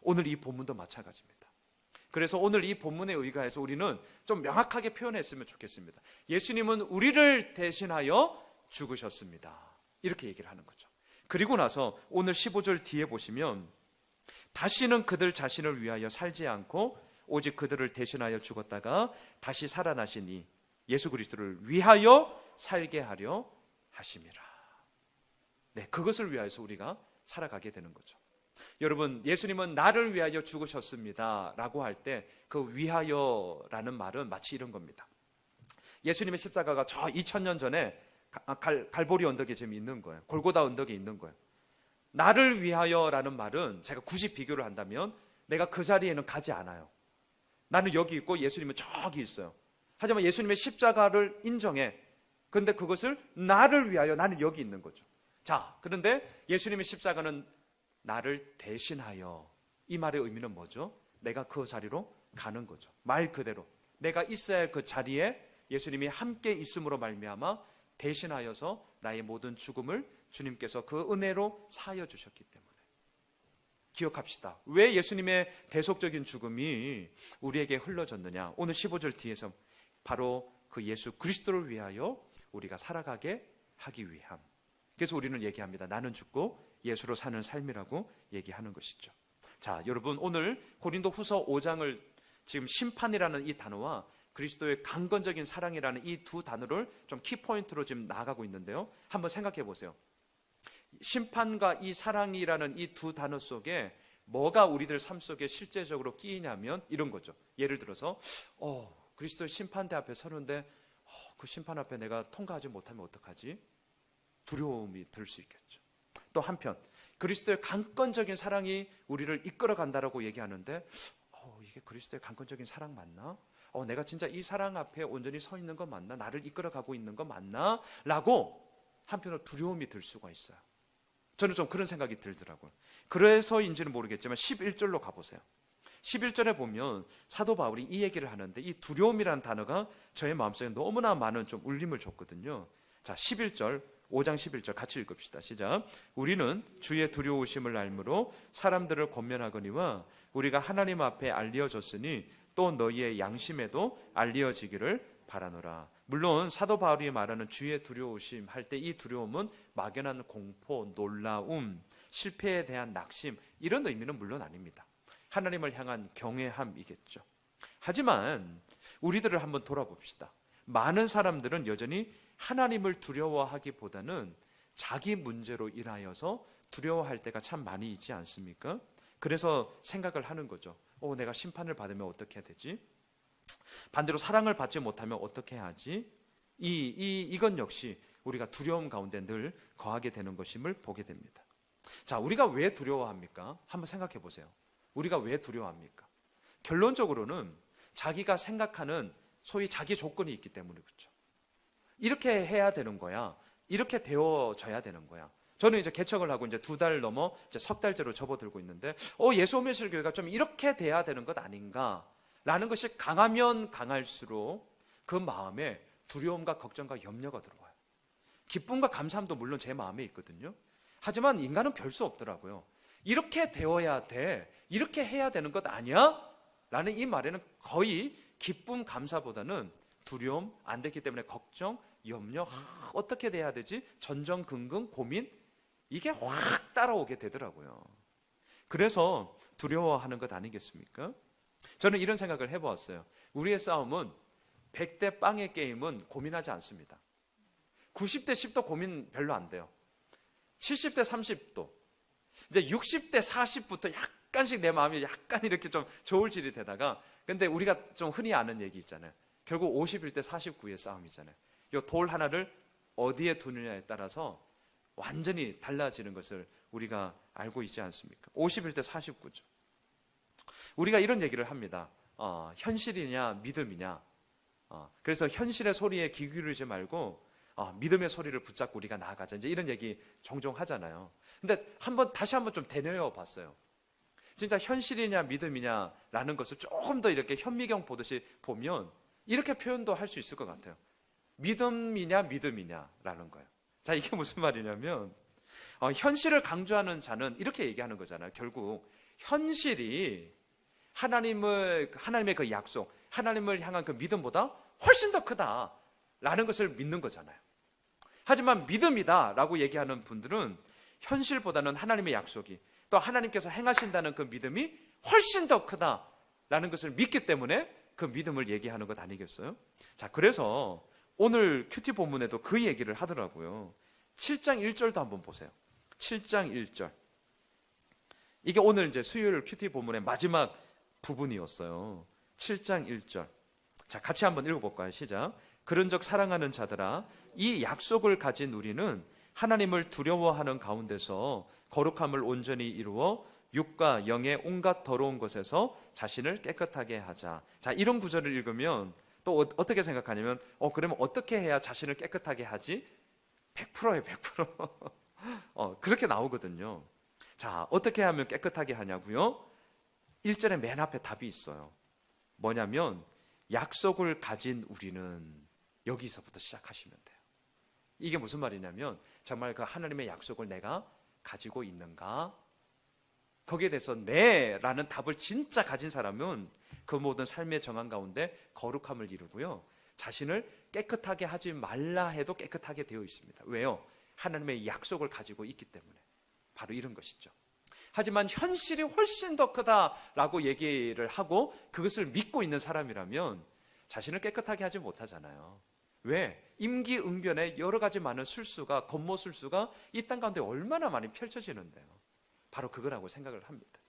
오늘 이 본문도 마찬가지입니다. 그래서 오늘 이 본문에 의거해서 우리는 좀 명확하게 표현했으면 좋겠습니다. 예수님은 우리를 대신하여 죽으셨습니다. 이렇게 얘기를 하는 거죠. 그리고 나서 오늘 15절 뒤에 보시면, 다시는 그들 자신을 위하여 살지 않고 오직 그들을 대신하여 죽었다가 다시 살아나시니 예수 그리스도를 위하여 살게 하려 하심이라. 네, 그것을 위하여서 우리가 살아가게 되는 거죠. 여러분, 예수님은 나를 위하여 죽으셨습니다 라고 할 때 그 위하여라는 말은 마치 이런 겁니다. 예수님의 십자가가 저 2000년 전에 갈보리 언덕에 지금 있는 거예요. 골고다 언덕에 있는 거예요. 나를 위하여라는 말은 제가 굳이 비교를 한다면 내가 그 자리에는 가지 않아요. 나는 여기 있고 예수님은 저기 있어요. 하지만 예수님의 십자가를 인정해. 그런데 그것을 나를 위하여, 나는 여기 있는 거죠. 자, 그런데 예수님의 십자가는 나를 대신하여, 이 말의 의미는 뭐죠? 내가 그 자리로 가는 거죠. 말 그대로 내가 있어야 할 그 자리에 예수님이 함께 있음으로 말미암아 대신하여서 나의 모든 죽음을 주님께서 그 은혜로 사하여 주셨기 때문에. 기억합시다. 왜 예수님의 대속적인 죽음이 우리에게 흘러졌느냐? 오늘 15절 뒤에서 바로 그 예수 그리스도를 위하여 우리가 살아가게 하기 위함. 그래서 우리는 얘기합니다. 나는 죽고 예수로 사는 삶이라고 얘기하는 것이죠. 자, 여러분, 오늘 고린도 후서 5장을 지금 심판이라는 이 단어와 그리스도의 강건적인 사랑이라는 이 두 단어를 좀 키포인트로 지금 나아가고 있는데요. 한번 생각해 보세요. 심판과 이 사랑이라는 이 두 단어 속에 뭐가 우리들 삶 속에 실제적으로 끼이냐면 이런 거죠. 예를 들어서 그리스도의 심판대 앞에 서는데 그 심판 앞에 내가 통과하지 못하면 어떡하지? 두려움이 들 수 있겠죠. 또 한편 그리스도의 강건적인 사랑이 우리를 이끌어 간다라고 얘기하는데 이게 그리스도의 강건적인 사랑 맞나? 내가 진짜 이 사랑 앞에 온전히 서 있는 거 맞나? 나를 이끌어 가고 있는 거 맞나? 라고 한편으로 두려움이 들 수가 있어요. 저는 좀 그런 생각이 들더라고요. 그래서인지는 모르겠지만 11절로 가보세요. 11절에 보면 사도 바울이 이 얘기를 하는데 이 두려움이라는 단어가 저의 마음속에 너무나 많은 좀 울림을 줬거든요. 자, 11절, 5장 11절 같이 읽읍시다. 시작. 우리는 주의 두려우심을 알므로 사람들을 권면하거니와 우리가 하나님 앞에 알려졌으니 또 너희의 양심에도 알려지기를 바라노라. 물론 사도 바울이 말하는 주의 두려우심 할 때 이 두려움은 막연한 공포, 놀라움, 실패에 대한 낙심, 이런 의미는 물론 아닙니다. 하나님을 향한 경외함이겠죠. 하지만 우리들을 한번 돌아봅시다. 많은 사람들은 여전히 하나님을 두려워하기보다는 자기 문제로 인하여서 두려워할 때가 참 많이 있지 않습니까? 그래서 생각을 하는 거죠. 내가 심판을 받으면 어떻게 해야 되지? 반대로 사랑을 받지 못하면 어떻게 하지? 이건 역시 우리가 두려움 가운데 늘 거하게 되는 것임을 보게 됩니다. 자, 우리가 왜 두려워합니까? 한번 생각해 보세요. 우리가 왜 두려워합니까? 결론적으로는 자기가 생각하는 소위 자기 조건이 있기 때문에 그렇죠. 이렇게 해야 되는 거야. 이렇게 되어져야 되는 거야. 저는 이제 개척을 하고 이제 2달 넘어 이제 석 달째로 접어들고 있는데, 예수 오면실 교회가 좀 이렇게 돼야 되는 것 아닌가라는 것이 강하면 강할수록 그 마음에 두려움과 걱정과 염려가 들어와요. 기쁨과 감사함도 물론 제 마음에 있거든요. 하지만 인간은 별 수 없더라고요. 이렇게 되어야 돼, 이렇게 해야 되는 것 아니야? 라는 이 말에는 거의 기쁨, 감사보다는 두려움, 안 됐기 때문에 걱정, 염려, 어떻게 돼야 되지? 전전긍긍, 고민, 이게 확 따라오게 되더라고요. 그래서 두려워하는 것 아니겠습니까? 저는 이런 생각을 해보았어요. 우리의 싸움은 100대 빵의 게임은 고민하지 않습니다. 90대 10도 고민 별로 안 돼요. 70대 30도, 이제 60대 40부터 약간씩 내 마음이 약간 이렇게 좀 저울질이 되다가, 근데 우리가 좀 흔히 아는 얘기 있잖아요. 결국 51대 49의 싸움이잖아요. 이 돌 하나를 어디에 두느냐에 따라서 완전히 달라지는 것을 우리가 알고 있지 않습니까? 51대 49죠. 우리가 이런 얘기를 합니다. 현실이냐 믿음이냐. 그래서 현실의 소리에 귀 기울이지 말고 믿음의 소리를 붙잡고 우리가 나아가자. 이제 이런 얘기 종종 하잖아요. 근데 다시 한번 좀 되뇌어 봤어요. 진짜 현실이냐 믿음이냐라는 것을 조금 더 이렇게 현미경 보듯이 보면 이렇게 표현도 할 수 있을 것 같아요. 믿음이냐 믿음이냐라는 거예요. 자, 이게 무슨 말이냐면 현실을 강조하는 자는 이렇게 얘기하는 거잖아요. 결국 현실이 하나님의 그 약속, 하나님을 향한 그 믿음보다 훨씬 더 크다라는 것을 믿는 거잖아요. 하지만 믿음이다라고 얘기하는 분들은 현실보다는 하나님의 약속이, 또 하나님께서 행하신다는 그 믿음이 훨씬 더 크다라는 것을 믿기 때문에 그 믿음을 얘기하는 것 아니겠어요? 자, 그래서 오늘 큐티 본문에도 그 얘기를 하더라고요. 7장 1절도 한번 보세요. 7장 1절. 이게 오늘 이제 수요일 큐티 본문의 마지막 부분이었어요. 7장 1절. 자, 같이 한번 읽어볼까요? 시작. 그런즉 사랑하는 자들아, 이 약속을 가진 우리는 하나님을 두려워하는 가운데서 거룩함을 온전히 이루어 육과 영의 온갖 더러운 것에서 자신을 깨끗하게 하자. 자, 이런 구절을 읽으면 또 어떻게 생각하냐면 그러면 어떻게 해야 자신을 깨끗하게 하지? 100%예요, 100%. 그렇게 나오거든요. 자, 어떻게 하면 깨끗하게 하냐고요? 1절에 맨 앞에 답이 있어요. 뭐냐면 약속을 가진 우리는, 여기서부터 시작하시면 돼요. 이게 무슨 말이냐면 정말 그 하나님의 약속을 내가 가지고 있는가? 거기에 대해서 네라는 답을 진짜 가진 사람은 그 모든 삶의 정한 가운데 거룩함을 이루고요, 자신을 깨끗하게 하지 말라 해도 깨끗하게 되어 있습니다. 왜요? 하나님의 약속을 가지고 있기 때문에. 바로 이런 것이죠. 하지만 현실이 훨씬 더 크다라고 얘기를 하고 그것을 믿고 있는 사람이라면 자신을 깨끗하게 하지 못하잖아요. 왜? 임기응변의 여러 가지 많은 술수가, 겉모술수가 이 땅 가운데 얼마나 많이 펼쳐지는데요. 바로 그거라고 생각을 합니다.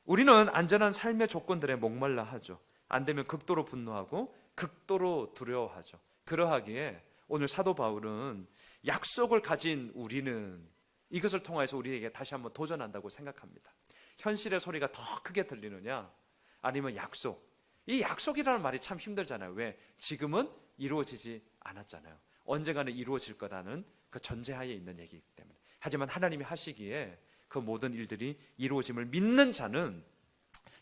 우리는 안전한 삶의 조건들에 목말라 하죠. 안 되면 극도로 분노하고 극도로 두려워하죠. 그러하기에 오늘 사도 바울은 약속을 가진 우리는, 이것을 통해서 우리에게 다시 한번 도전한다고 생각합니다. 현실의 소리가 더 크게 들리느냐, 아니면 약속. 이 약속이라는 말이 참 힘들잖아요. 왜? 지금은 이루어지지 않았잖아요. 언젠가는 이루어질 거라는 그 전제하에 있는 얘기이기 때문에. 하지만 하나님이 하시기에 그 모든 일들이 이루어짐을 믿는 자는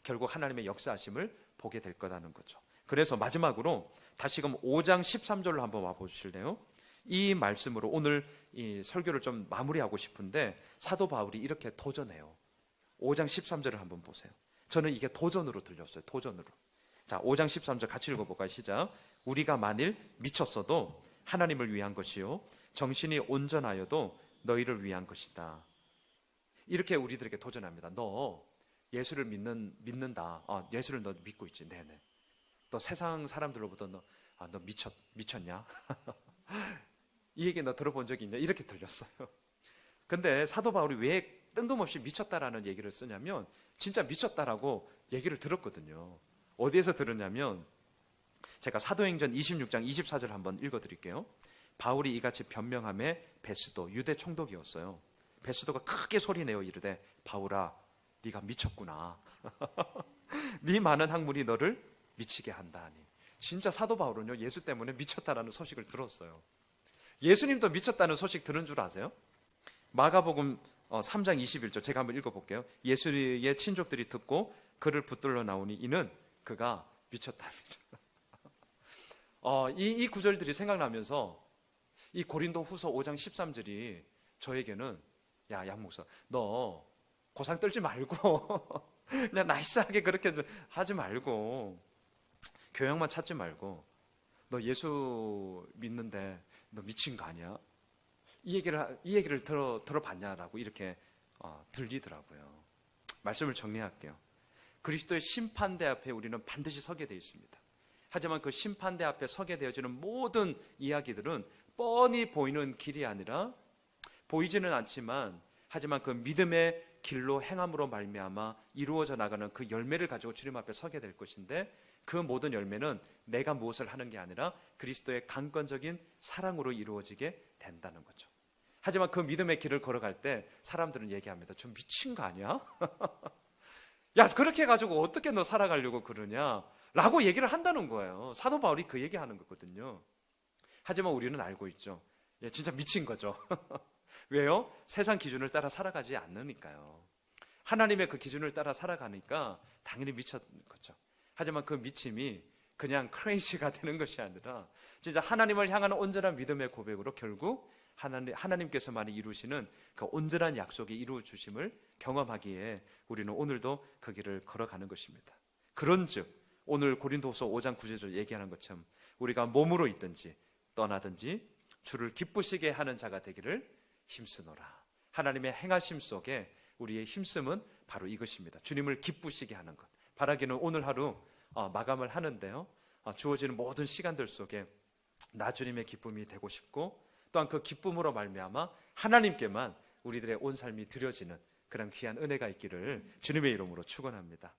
결국 하나님의 역사하심을 보게 될 거라는 거죠. 그래서 마지막으로 다시금 5장 13절로 한번 와보실래요? 이 말씀으로 오늘 이 설교를 좀 마무리하고 싶은데 사도 바울이 이렇게 도전해요. 5장 13절을 한번 보세요. 저는 이게 도전으로 들렸어요. 도전으로. 자, 5장 13절 같이 읽어볼까요? 시작. 우리가 만일 미쳤어도 하나님을 위한 것이요 정신이 온전하여도 너희를 위한 것이다. 이렇게 우리들에게 도전합니다. 너 예수를 믿는다. 예수를 너 믿고 있지. 네네. 너 세상 사람들로부터 너 미쳤냐? 이 얘기 너 들어본 적이 있냐? 이렇게 들렸어요. 근데 사도 바울이 왜 뜬금없이 미쳤다라는 얘기를 쓰냐면 진짜 미쳤다라고 얘기를 들었거든요. 어디에서 들었냐면 제가 사도행전 26장 24절 한번 읽어드릴게요. 바울이 이같이 변명함에 베스도, 유대 총독이었어요. 베스도가 크게 소리내어 이르되 바울아 네가 미쳤구나. 네 많은 학문이 너를 미치게 한다니. 진짜 사도 바울은요 예수 때문에 미쳤다라는 소식을 들었어요. 예수님도 미쳤다는 소식 들은 줄 아세요? 마가복음 3장 21절 제가 한번 읽어볼게요. 예수의 친족들이 듣고 그를 붙들러 나오니 이는 그가 미쳤답니다. 이 구절들이 생각나면서 이 고린도 후서 5장 13절이 저에게는 야 목사 너 고상 떨지 말고 그냥 나이스하게 그렇게 하지 말고 교양만 찾지 말고 너 예수 믿는데 너 미친 거 아니야? 이 얘기를 들어봤냐라고 이렇게 들리더라고요. 말씀을 정리할게요. 그리스도의 심판대 앞에 우리는 반드시 서게 되어 있습니다. 하지만 그 심판대 앞에 서게 되어지는 모든 이야기들은 뻔히 보이는 길이 아니라 보이지는 않지만 하지만 그 믿음의 길로 행함으로 말미암아 이루어져 나가는 그 열매를 가지고 주님 앞에 서게 될 것인데 그 모든 열매는 내가 무엇을 하는 게 아니라 그리스도의 강권적인 사랑으로 이루어지게 된다는 거죠. 하지만 그 믿음의 길을 걸어갈 때 사람들은 얘기합니다. 좀 미친 거 아니야? 야, 그렇게 해가지고 어떻게 너 살아가려고 그러냐? 라고 얘기를 한다는 거예요. 사도 바울이 그 얘기하는 거거든요. 하지만 우리는 알고 있죠. 예, 진짜 미친 거죠. 왜요? 세상 기준을 따라 살아가지 않으니까요. 하나님의 그 기준을 따라 살아가니까 당연히 미쳤는 거죠. 하지만 그 미침이 그냥 크레이지가 되는 것이 아니라 진짜 하나님을 향하는 온전한 믿음의 고백으로 결국 하나님께서만이 이루시는 그 온전한 약속이 이루어 주심을 경험하기에 우리는 오늘도 그 길을 걸어가는 것입니다. 그런즉 오늘 고린도후서 5장 9절 얘기하는 것처럼 우리가 몸으로 있든지 떠나든지 주를 기쁘시게 하는 자가 되기를 힘쓰노라. 하나님의 행하심 속에 우리의 힘씀은 바로 이것입니다. 주님을 기쁘시게 하는 것. 바라기는 오늘 하루 마감을 하는데요, 주어지는 모든 시간들 속에 나 주님의 기쁨이 되고 싶고 또한 그 기쁨으로 말미암아 하나님께만 우리들의 온 삶이 드려지는 그런 귀한 은혜가 있기를 주님의 이름으로 축원합니다.